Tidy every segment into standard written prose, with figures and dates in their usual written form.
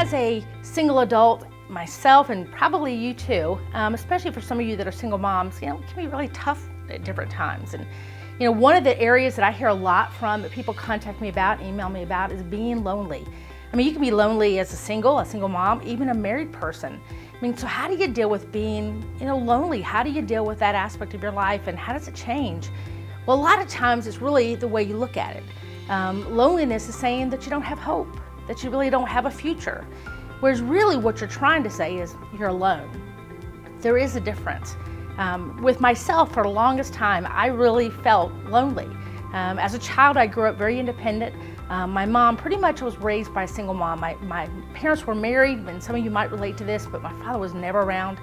as a single adult myself, and probably you too, especially for some of you that are single moms, it can be really tough at different times. And one of the areas that I hear a lot from, that people contact me about, email me about, is being lonely. You can be lonely as a single mom, even a married person. So how do you deal with being, lonely? How do you deal with that aspect of your life, and how does it change? Well, a lot of times it's really the way you look at it. Loneliness is saying that you don't have hope, that you really don't have a future. Whereas really what you're trying to say is you're alone. There is a difference. With myself, for the longest time, I really felt lonely. As a child, I grew up very independent. My mom pretty much was raised by a single mom. My parents were married, and some of you might relate to this, but my father was never around.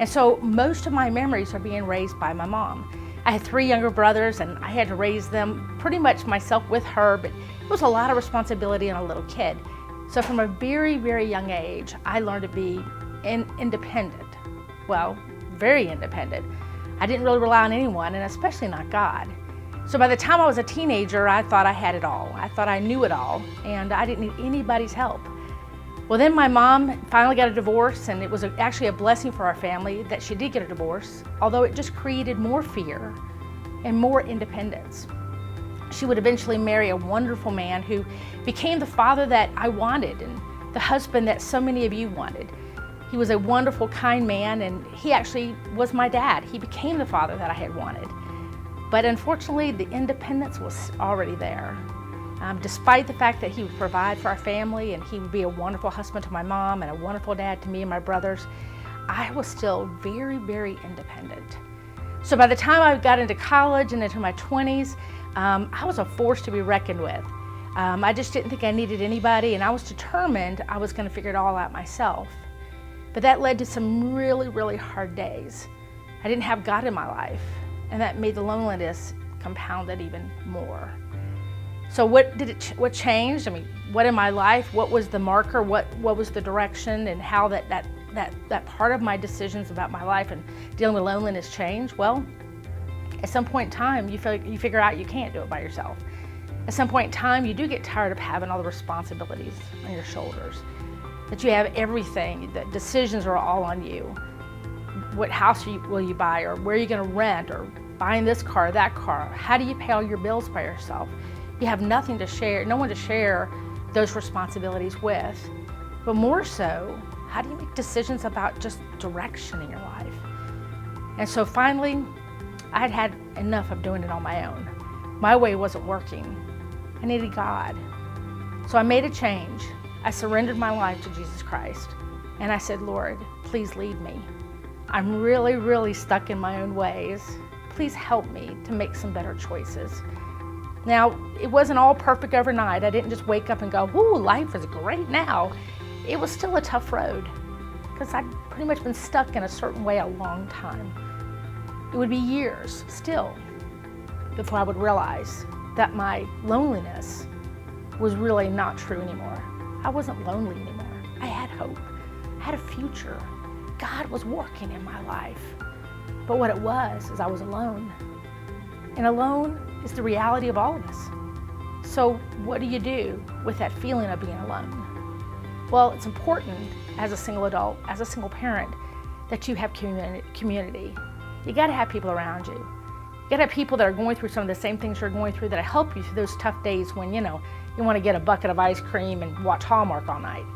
And so most of my memories are being raised by my mom. I had 3 younger brothers, and I had to raise them pretty much myself with her, but it was a lot of responsibility on a little kid. So from a very, very young age, I learned to be independent. Well, very independent. I didn't really rely on anyone, and especially not God. So by the time I was a teenager, I thought I had it all. I thought I knew it all, and I didn't need anybody's help. Well, then my mom finally got a divorce, and it was actually a blessing for our family that she did get a divorce, although it just created more fear and more independence. She would eventually marry a wonderful man who became the father that I wanted, and the husband that so many of you wanted. He was a wonderful, kind man, and he actually was my dad. He became the father that I had wanted. But unfortunately, the independence was already there. Despite the fact that he would provide for our family, and he would be a wonderful husband to my mom and a wonderful dad to me and my brothers, I was still very, very independent. So by the time I got into college and into my 20s, I was a force to be reckoned with. I just didn't think I needed anybody, and I was determined I was going to figure it all out myself. But that led to some really, really hard days. I didn't have God in my life, and that made the loneliness compounded even more. So what changed? What in my life? What was the marker? What was the direction, and how that part of my decisions about my life and dealing with loneliness changed? Well, at some point in time, you figure out you can't do it by yourself. At some point in time, you do get tired of having all the responsibilities on your shoulders, that you have everything, that decisions are all on you. What house will you buy, or where are you going to rent, or buying this car, that car? How do you pay all your bills by yourself? You have nothing to share, no one to share those responsibilities with. But more so, how do you make decisions about just direction in your life? And so finally, I had had enough of doing it on my own. My way wasn't working. I needed God. So I made a change. I surrendered my life to Jesus Christ. And I said, Lord, please lead me. I'm really, really stuck in my own ways. Please help me to make some better choices. Now, it wasn't all perfect overnight. I didn't just wake up and go, "Ooh, life is great now." It was still a tough road, because I'd pretty much been stuck in a certain way a long time. It would be years still before I would realize that my loneliness was really not true anymore. I wasn't lonely anymore. I had hope. I had a future. God was working in my life. But what it was is I was alone. And alone is the reality of all of us. So what do you do with that feeling of being alone? Well, it's important as a single adult, as a single parent, that you have community. You gotta have people around you. You gotta have people that are going through some of the same things you're going through, that help you through those tough days when, you wanna get a bucket of ice cream and watch Hallmark all night.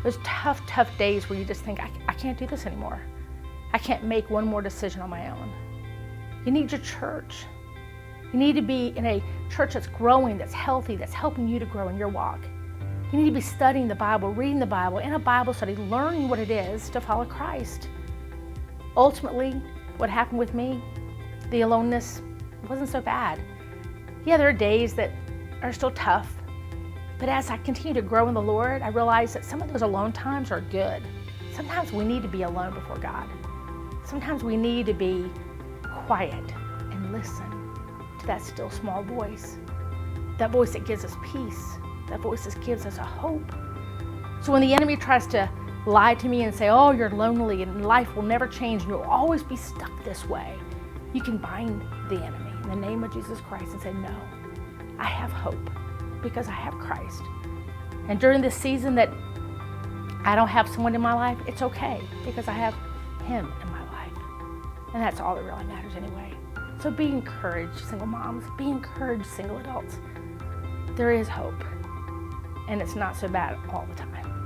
Those tough, tough days where you just think, I can't do this anymore. I can't make one more decision on my own. You need your church. You need to be in a church that's growing, that's healthy, that's helping you to grow in your walk. You need to be studying the Bible, reading the Bible, in a Bible study, learning what it is to follow Christ. Ultimately, what happened with me, the aloneness wasn't so bad. Yeah, there are days that are still tough, but as I continue to grow in the Lord, I realize that some of those alone times are good. Sometimes we need to be alone before God. Sometimes we need to be quiet and listen to that still small voice, that voice that gives us peace, that voice that gives us a hope. So when the enemy tries to lie to me and say, oh, you're lonely and life will never change and you'll always be stuck this way, you can bind the enemy in the name of Jesus Christ and say, no, I have hope because I have Christ. And during this season that I don't have someone in my life, it's okay, because I have him in my life. And that's all that really matters anyway. So be encouraged, single moms. Be encouraged, single adults. There is hope. And it's not so bad all the time.